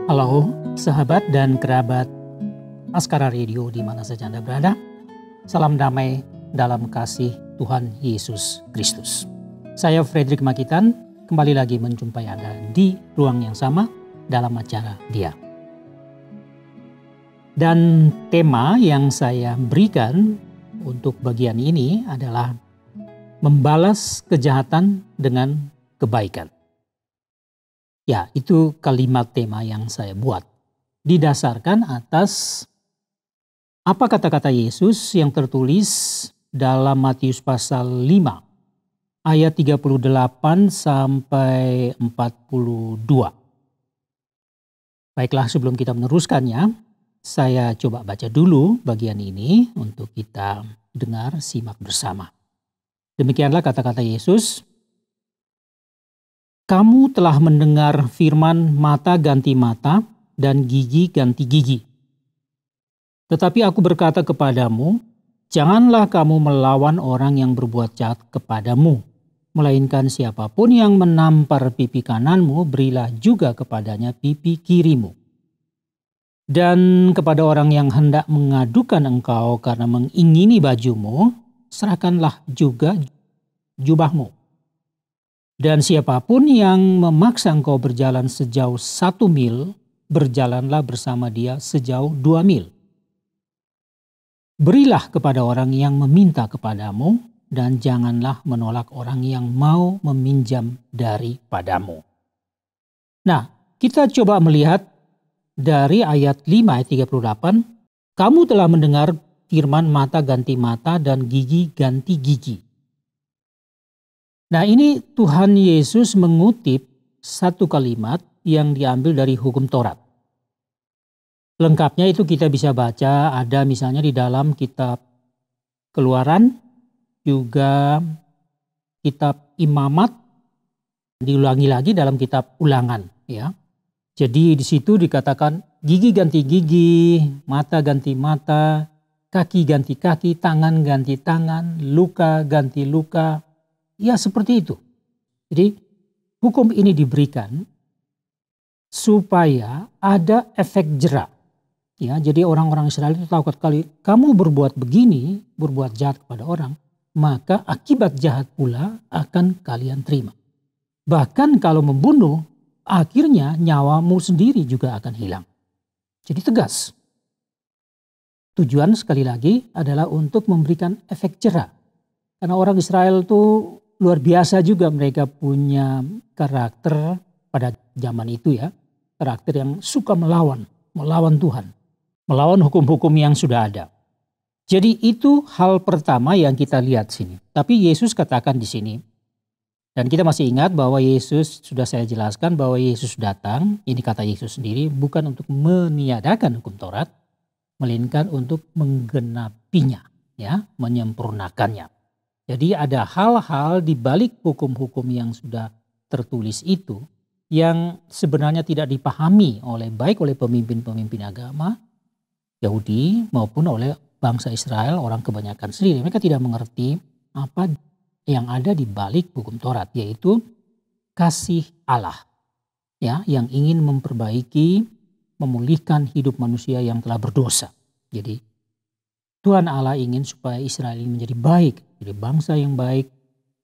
Halo sahabat dan kerabat Askara Radio di mana saja Anda berada. Salam damai dalam kasih Tuhan Yesus Kristus. Saya Frederick Makitan kembali lagi menjumpai Anda di ruang yang sama dalam acara Dia. Dan tema yang saya berikan untuk bagian ini adalah membalas kejahatan dengan kebaikan. Ya, itu kalimat tema yang saya buat. Didasarkan atas apa kata-kata Yesus yang tertulis dalam Matius pasal 5 ayat 38 sampai 42. Baiklah, sebelum kita meneruskannya, saya coba baca dulu bagian ini untuk kita dengar, simak bersama. Demikianlah kata-kata Yesus. Kamu telah mendengar firman mata ganti mata dan gigi ganti gigi. Tetapi aku berkata kepadamu, janganlah kamu melawan orang yang berbuat jahat kepadamu. Melainkan siapapun yang menampar pipi kananmu, berilah juga kepadanya pipi kirimu. Dan kepada orang yang hendak mengadukan engkau karena mengingini bajumu, serahkanlah juga jubahmu. Dan siapapun yang memaksa engkau berjalan sejauh 1 mil, berjalanlah bersama dia sejauh 2 mil. Berilah kepada orang yang meminta kepadamu, dan janganlah menolak orang yang mau meminjam daripadamu. Nah, kita coba melihat dari ayat 5 ayat 38, kamu telah mendengar firman mata ganti mata dan gigi ganti gigi. Nah, ini Tuhan Yesus mengutip satu kalimat yang diambil dari hukum Taurat. Lengkapnya itu kita bisa baca, ada misalnya di dalam kitab Keluaran, juga kitab Imamat, diulangi lagi dalam kitab Ulangan, ya. Jadi di situ dikatakan gigi ganti gigi, mata ganti mata, kaki ganti kaki, tangan ganti tangan, luka ganti luka. Ya, seperti itu. Jadi hukum ini diberikan supaya ada efek jerak. Ya, jadi orang-orang Israel itu tahu sekali, kamu berbuat begini, berbuat jahat kepada orang, maka akibat jahat pula akan kalian terima. Bahkan kalau membunuh, akhirnya nyawamu sendiri juga akan hilang. Jadi tegas. Tujuan sekali lagi adalah untuk memberikan efek jerak. Karena orang Israel itu luar biasa juga, mereka punya karakter pada zaman itu ya. Karakter yang suka melawan Tuhan. Melawan hukum-hukum yang sudah ada. Jadi itu hal pertama yang kita lihat sini. Tapi Yesus katakan di sini. Dan kita masih ingat bahwa Yesus, sudah saya jelaskan bahwa Yesus datang, ini kata Yesus sendiri, bukan untuk meniadakan hukum Taurat, melainkan untuk menggenapinya, ya, menyempurnakannya. Jadi ada hal-hal di balik hukum-hukum yang sudah tertulis itu yang sebenarnya tidak dipahami baik oleh pemimpin-pemimpin agama Yahudi maupun oleh bangsa Israel, orang kebanyakan sendiri. Mereka tidak mengerti apa yang ada di balik hukum Taurat, yaitu kasih Allah, ya, yang ingin memperbaiki, memulihkan hidup manusia yang telah berdosa. Jadi Tuhan Allah ingin supaya Israel ini menjadi baik, jadi bangsa yang baik,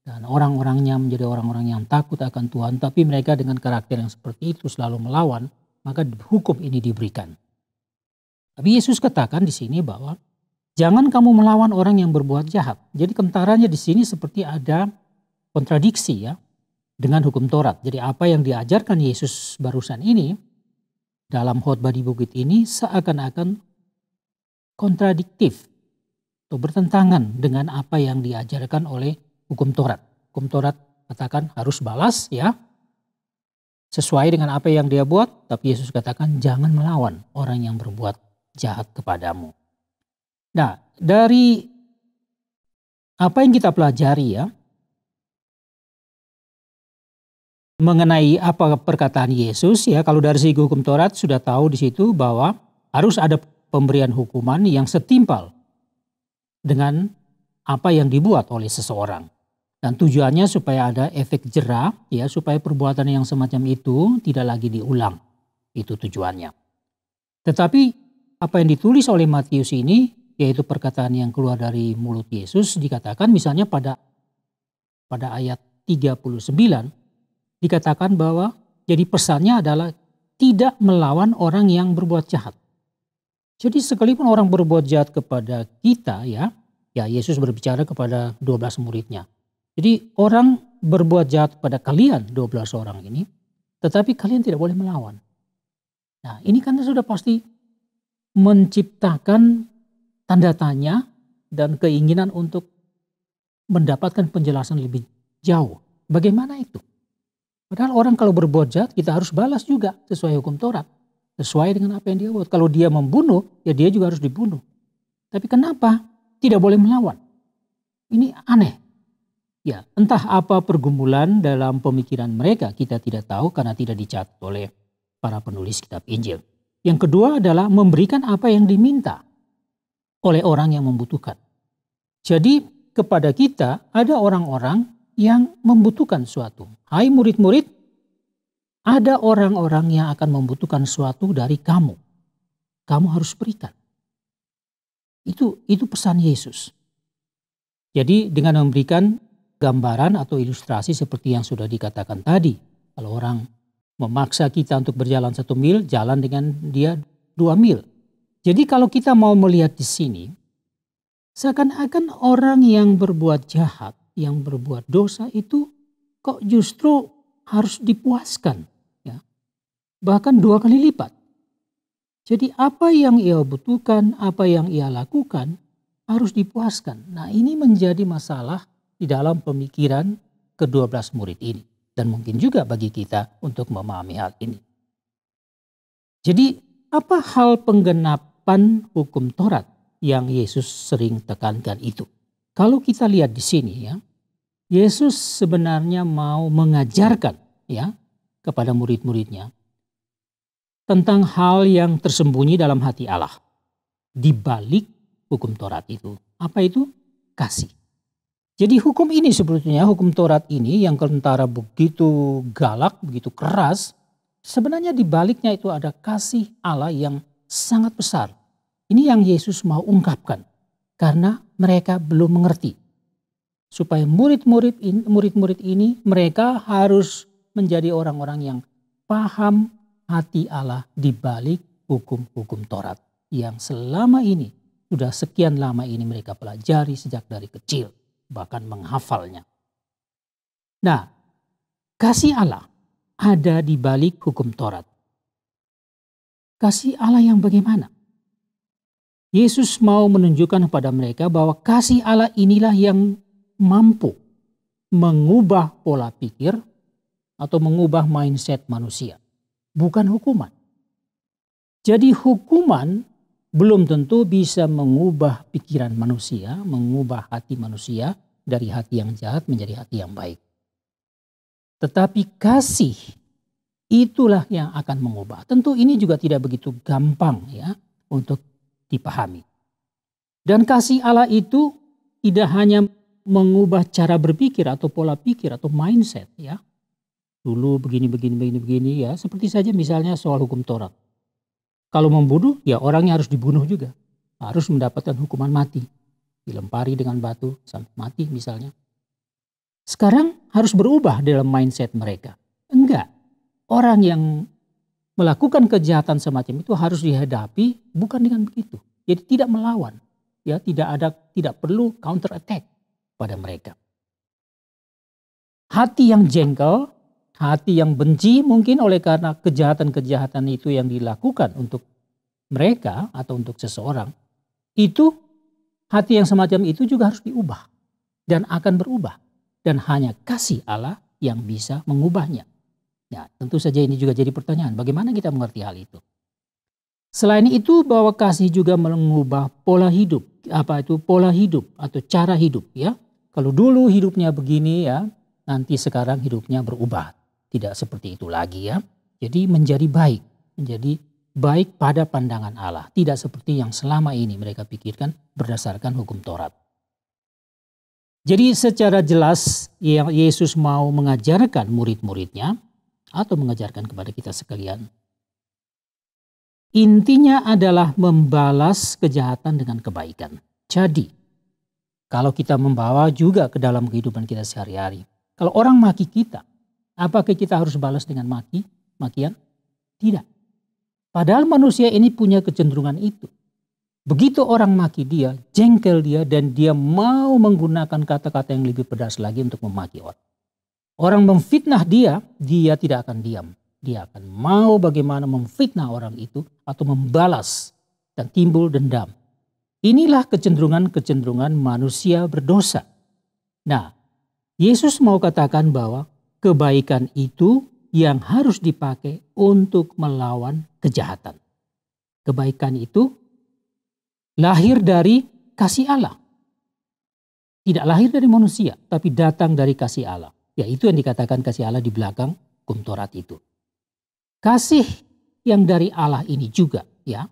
dan orang-orangnya menjadi orang-orang yang takut akan Tuhan. Tapi mereka dengan karakter yang seperti itu selalu melawan, maka hukum ini diberikan. Tapi Yesus katakan di sini bahwa jangan kamu melawan orang yang berbuat jahat. Jadi kentaranya di sini seperti ada kontradiksi ya dengan hukum Taurat. Jadi apa yang diajarkan Yesus barusan ini dalam khotbah di bukit ini seakan-akan kontradiktif atau bertentangan dengan apa yang diajarkan oleh hukum Taurat. Hukum Taurat katakan harus balas ya, sesuai dengan apa yang dia buat. Tapi Yesus katakan jangan melawan orang yang berbuat jahat kepadamu. Nah, dari apa yang kita pelajari ya, mengenai apa perkataan Yesus ya, kalau dari segi hukum Taurat sudah tahu di situ bahwa harus ada pemberian hukuman yang setimpal dengan apa yang dibuat oleh seseorang. Dan tujuannya supaya ada efek jera, ya, supaya perbuatan yang semacam itu tidak lagi diulang. Itu tujuannya. Tetapi apa yang ditulis oleh Matius ini, yaitu perkataan yang keluar dari mulut Yesus, dikatakan misalnya pada ayat 39, dikatakan bahwa jadi pesannya adalah tidak melawan orang yang berbuat jahat. Jadi sekalipun orang berbuat jahat kepada kita ya Yesus berbicara kepada 12 muridnya. Jadi orang berbuat jahat pada kalian 12 orang ini, tetapi kalian tidak boleh melawan. Nah ini kan sudah pasti menciptakan tanda tanya dan keinginan untuk mendapatkan penjelasan lebih jauh. Bagaimana itu? Padahal orang kalau berbuat jahat kita harus balas juga sesuai hukum Taurat. Sesuai dengan apa yang dia buat. Kalau dia membunuh ya dia juga harus dibunuh. Tapi kenapa tidak boleh melawan? Ini aneh. Ya, entah apa pergumulan dalam pemikiran mereka kita tidak tahu karena tidak dicatat oleh para penulis kitab Injil. Yang kedua adalah memberikan apa yang diminta oleh orang yang membutuhkan. Jadi kepada kita ada orang-orang yang membutuhkan suatu. Hai murid-murid, ada orang-orang yang akan membutuhkan suatu dari kamu. Kamu harus berikan. Itu pesan Yesus. Jadi dengan memberikan gambaran atau ilustrasi seperti yang sudah dikatakan tadi. Kalau orang memaksa kita untuk berjalan 1 mil, jalan dengan dia 2 mil. Jadi kalau kita mau melihat di sini, seakan-akan orang yang berbuat jahat, yang berbuat dosa itu kok justru harus dipuaskan. Ya. Bahkan 2 kali lipat. Jadi apa yang ia butuhkan, apa yang ia lakukan harus dipuaskan. Nah ini menjadi masalah di dalam pemikiran ke-12 murid ini. Dan mungkin juga bagi kita untuk memahami hal ini. Jadi apa hal penggenapan hukum Taurat yang Yesus sering tekankan itu? Kalau kita lihat di sini ya, Yesus sebenarnya mau mengajarkan ya kepada murid-muridnya tentang hal yang tersembunyi dalam hati Allah di balik hukum Taurat itu. Apa itu? Kasih. Jadi hukum ini sebetulnya, hukum Taurat ini yang kentara begitu galak, begitu keras, sebenarnya di baliknya itu ada kasih Allah yang sangat besar. Ini yang Yesus mau ungkapkan karena mereka belum mengerti. Supaya murid-murid ini mereka harus menjadi orang-orang yang paham hati Allah di balik hukum-hukum Taurat yang selama ini sudah sekian lama ini mereka pelajari sejak dari kecil. Bahkan menghafalnya. Nah, kasih Allah ada di balik hukum Taurat. Kasih Allah yang bagaimana? Yesus mau menunjukkan kepada mereka bahwa kasih Allah inilah yang mampu mengubah pola pikir atau mengubah mindset manusia. Bukan hukuman. Jadi hukuman belum tentu bisa mengubah pikiran manusia, mengubah hati manusia dari hati yang jahat menjadi hati yang baik. Tetapi kasih itulah yang akan mengubah. Tentu ini juga tidak begitu gampang ya untuk dipahami. Dan kasih Allah itu tidak hanya mengubah cara berpikir atau pola pikir atau mindset ya. Dulu begini ya, seperti saja misalnya soal hukum Taurat. Kalau membunuh, ya orangnya harus dibunuh juga. Harus mendapatkan hukuman mati. Dilempari dengan batu sampai mati misalnya. Sekarang harus berubah dalam mindset mereka. Enggak. Orang yang melakukan kejahatan semacam itu harus dihadapi bukan dengan begitu. Jadi tidak melawan. Ya, tidak perlu counter attack pada mereka. Hati yang jengkel, hati yang benci mungkin oleh karena kejahatan-kejahatan itu yang dilakukan untuk mereka atau untuk seseorang. Itu hati yang semacam itu juga harus diubah. Dan akan berubah. Dan hanya kasih Allah yang bisa mengubahnya. Ya, tentu saja ini juga jadi pertanyaan. Bagaimana kita mengerti hal itu? Selain itu bahwa kasih juga mengubah pola hidup. Apa itu pola hidup atau cara hidup ya. Kalau dulu hidupnya begini ya, nanti sekarang hidupnya berubah. Tidak seperti itu lagi ya. Jadi menjadi baik pada pandangan Allah. Tidak seperti yang selama ini mereka pikirkan berdasarkan hukum Taurat. Jadi secara jelas Yesus mau mengajarkan murid-muridnya atau mengajarkan kepada kita sekalian Intinya adalah membalas kejahatan dengan kebaikan. Jadi, kalau kita membawa juga ke dalam kehidupan kita sehari-hari. Kalau orang maki kita, apakah kita harus balas dengan makian? Tidak. Padahal manusia ini punya kecenderungan itu. Begitu orang maki dia, jengkel dia, dan dia mau menggunakan kata-kata yang lebih pedas lagi untuk memaki orang. Orang memfitnah dia tidak akan diam. Dia akan mau bagaimana memfitnah orang itu atau membalas dan timbul dendam. Inilah kecenderungan-kecenderungan manusia berdosa. Nah, Yesus mau katakan bahwa kebaikan itu yang harus dipakai untuk melawan kejahatan. Kebaikan itu lahir dari kasih Allah. Tidak lahir dari manusia, tapi datang dari kasih Allah. Yaitu yang dikatakan kasih Allah di belakang Kumtorat itu. Kasih yang dari Allah ini juga ya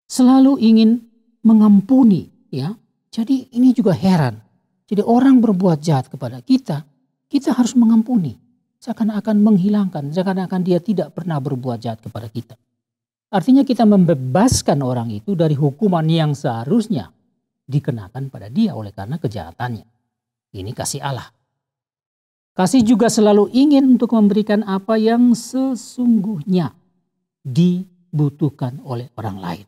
selalu ingin mengampuni ya. Jadi ini juga heran. Jadi orang berbuat jahat kepada kita, kita harus mengampuni. Seakan-akan menghilangkan, seakan-akan dia tidak pernah berbuat jahat kepada kita. Artinya kita membebaskan orang itu dari hukuman yang seharusnya dikenakan pada dia oleh karena kejahatannya. Ini kasih Allah. Kasih juga selalu ingin untuk memberikan apa yang sesungguhnya dibutuhkan oleh orang lain.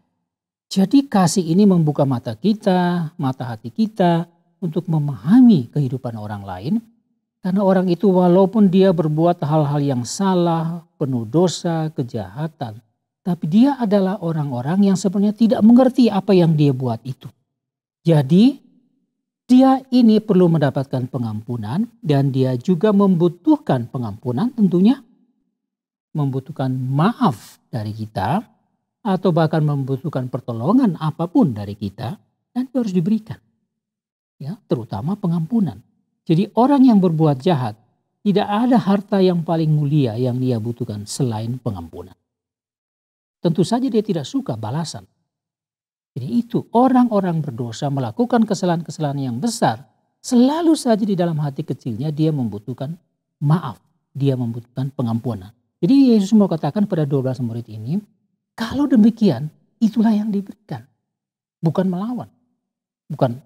Jadi kasih ini membuka mata kita, mata hati kita untuk memahami kehidupan orang lain. Karena orang itu walaupun dia berbuat hal-hal yang salah, penuh dosa, kejahatan. Tapi dia adalah orang-orang yang sebenarnya tidak mengerti apa yang dia buat itu. Jadi dia ini perlu mendapatkan pengampunan dan dia juga membutuhkan pengampunan tentunya. Membutuhkan maaf dari kita atau bahkan membutuhkan pertolongan apapun dari kita dan itu harus diberikan. Ya, terutama pengampunan. Jadi orang yang berbuat jahat tidak ada harta yang paling mulia yang dia butuhkan selain pengampunan. Tentu saja dia tidak suka balasan. Jadi itu orang-orang berdosa melakukan kesalahan-kesalahan yang besar. Selalu saja di dalam hati kecilnya dia membutuhkan maaf. Dia membutuhkan pengampunan. Jadi Yesus mau katakan pada 12 murid ini. Kalau demikian itulah yang diberikan. Bukan melawan. Bukan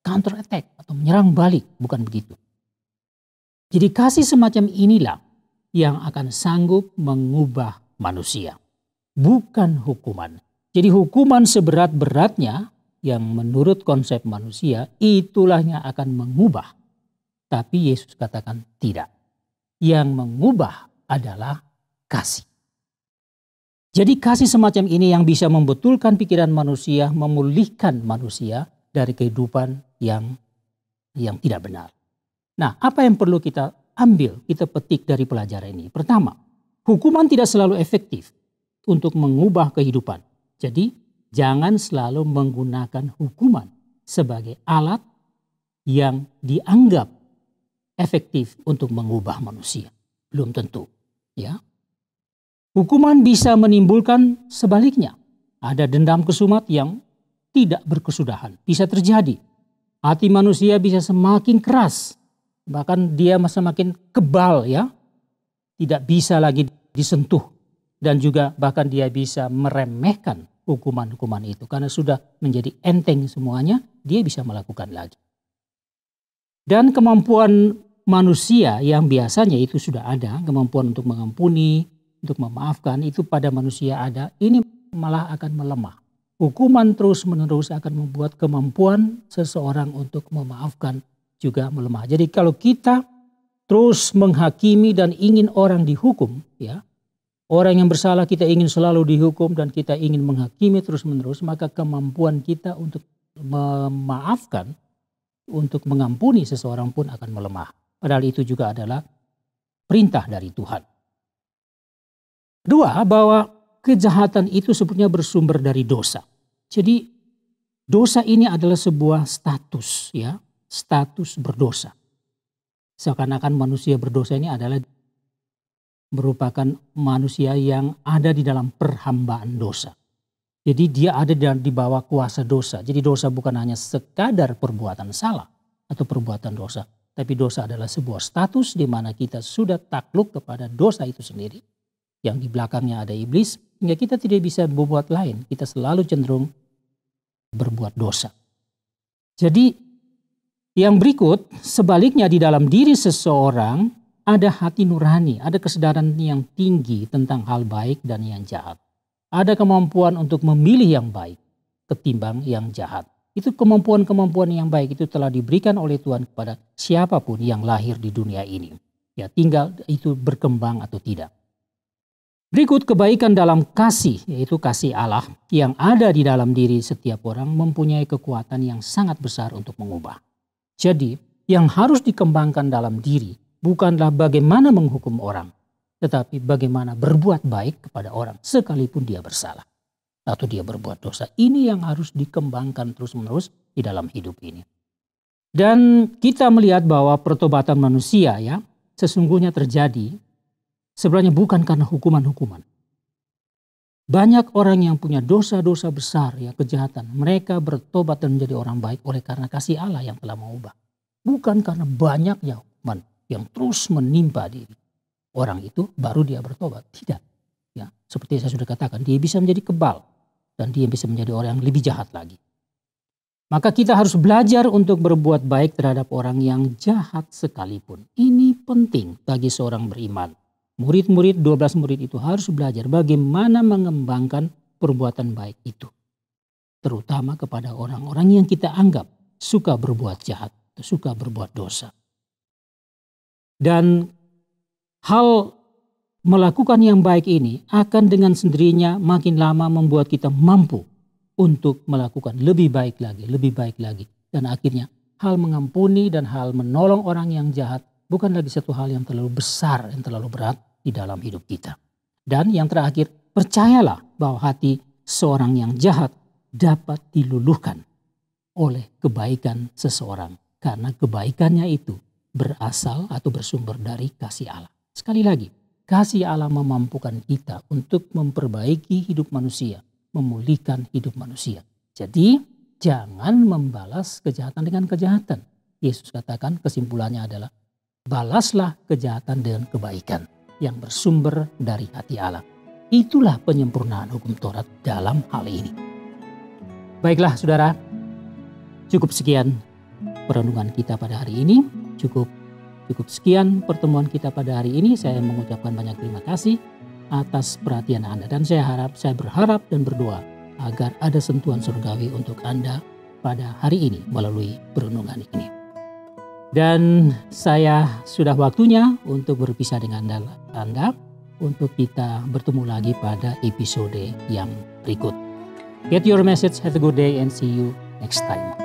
counter attack atau menyerang balik. Bukan begitu. Jadi kasih semacam inilah yang akan sanggup mengubah manusia. Bukan hukuman. Jadi hukuman seberat-beratnya yang menurut konsep manusia itulah yang akan mengubah. Tapi Yesus katakan tidak. Yang mengubah adalah kasih. Jadi kasih semacam ini yang bisa membetulkan pikiran manusia, memulihkan manusia dari kehidupan yang tidak benar. Nah, apa yang perlu kita ambil, kita petik dari pelajaran ini? Pertama, hukuman tidak selalu efektif untuk mengubah kehidupan. Jadi jangan selalu menggunakan hukuman sebagai alat yang dianggap efektif untuk mengubah manusia. Belum tentu. Ya. Hukuman bisa menimbulkan sebaliknya. Ada dendam kesumat yang tidak berkesudahan. Bisa terjadi. Hati manusia bisa semakin keras. Bahkan dia semakin kebal ya. Tidak bisa lagi disentuh. Dan juga bahkan dia bisa meremehkan hukuman-hukuman itu. Karena sudah menjadi enteng semuanya, dia bisa melakukan lagi. Dan kemampuan manusia yang biasanya itu sudah ada. Kemampuan untuk mengampuni, untuk memaafkan itu pada manusia ada. Ini malah akan melemah. Hukuman terus-menerus akan membuat kemampuan seseorang untuk memaafkan juga melemah. Jadi kalau kita terus menghakimi dan ingin orang dihukum ya. Orang yang bersalah kita ingin selalu dihukum dan kita ingin menghakimi terus-menerus, maka kemampuan kita untuk memaafkan, untuk mengampuni seseorang pun akan melemah. Padahal itu juga adalah perintah dari Tuhan. Kedua, bahwa kejahatan itu sebenarnya bersumber dari dosa. Jadi dosa ini adalah sebuah status ya, status berdosa. Seakan-akan manusia berdosa ini adalah merupakan manusia yang ada di dalam perhambaan dosa. Jadi dia ada di bawah kuasa dosa. Jadi dosa bukan hanya sekadar perbuatan salah atau perbuatan dosa. Tapi dosa adalah sebuah status di mana kita sudah takluk kepada dosa itu sendiri. Yang di belakangnya ada iblis Sehingga kita tidak bisa berbuat lain. Kita selalu cenderung berbuat dosa. Jadi yang berikut, sebaliknya di dalam diri seseorang ada hati nurani, ada kesadaran yang tinggi tentang hal baik dan yang jahat. Ada kemampuan untuk memilih yang baik ketimbang yang jahat. Itu kemampuan-kemampuan yang baik itu telah diberikan oleh Tuhan kepada siapapun yang lahir di dunia ini. Ya, tinggal itu berkembang atau tidak. Berikut kebaikan dalam kasih, yaitu kasih Allah yang ada di dalam diri setiap orang mempunyai kekuatan yang sangat besar untuk mengubah. Jadi, yang harus dikembangkan dalam diri bukanlah bagaimana menghukum orang, tetapi bagaimana berbuat baik kepada orang sekalipun dia bersalah atau dia berbuat dosa. Ini yang harus dikembangkan terus-menerus di dalam hidup ini. Dan kita melihat bahwa pertobatan manusia ya sesungguhnya terjadi sebenarnya bukan karena hukuman-hukuman. Banyak orang yang punya dosa-dosa besar ya kejahatan. Mereka bertobat dan menjadi orang baik oleh karena kasih Allah yang telah mengubah. Bukan karena banyaknya hukuman yang terus menimpa diri. Orang itu baru dia bertobat. Tidak. Ya, seperti saya sudah katakan, dia bisa menjadi kebal. Dan dia bisa menjadi orang yang lebih jahat lagi. Maka kita harus belajar untuk berbuat baik terhadap orang yang jahat sekalipun. Ini penting bagi seorang beriman. Murid-murid, 12 murid itu harus belajar bagaimana mengembangkan perbuatan baik itu. Terutama kepada orang-orang yang kita anggap suka berbuat jahat, suka berbuat dosa. Dan hal melakukan yang baik ini akan dengan sendirinya makin lama membuat kita mampu untuk melakukan lebih baik lagi. Dan akhirnya hal mengampuni dan hal menolong orang yang jahat bukan lagi satu hal yang terlalu besar, yang terlalu berat di dalam hidup kita. Dan yang terakhir, percayalah bahwa hati seorang yang jahat dapat diluluhkan oleh kebaikan seseorang. Karena kebaikannya itu berasal atau bersumber dari kasih Allah. Sekali lagi, kasih Allah memampukan kita untuk memperbaiki hidup manusia, memulihkan hidup manusia. Jadi jangan membalas kejahatan dengan kejahatan. Yesus katakan kesimpulannya adalah balaslah kejahatan dengan kebaikan yang bersumber dari hati Allah. Itulah penyempurnaan hukum Taurat dalam hal ini. Baiklah saudara, cukup sekian perenungan kita pada hari ini. Cukup sekian pertemuan kita pada hari ini. Saya mengucapkan banyak terima kasih atas perhatian Anda. Dan saya berharap dan berdoa agar ada sentuhan surgawi untuk Anda pada hari ini melalui perenungan ini. Dan saya sudah waktunya untuk berpisah dengan Anda untuk kita bertemu lagi pada episode yang berikut. Get your message, have a good day and see you next time.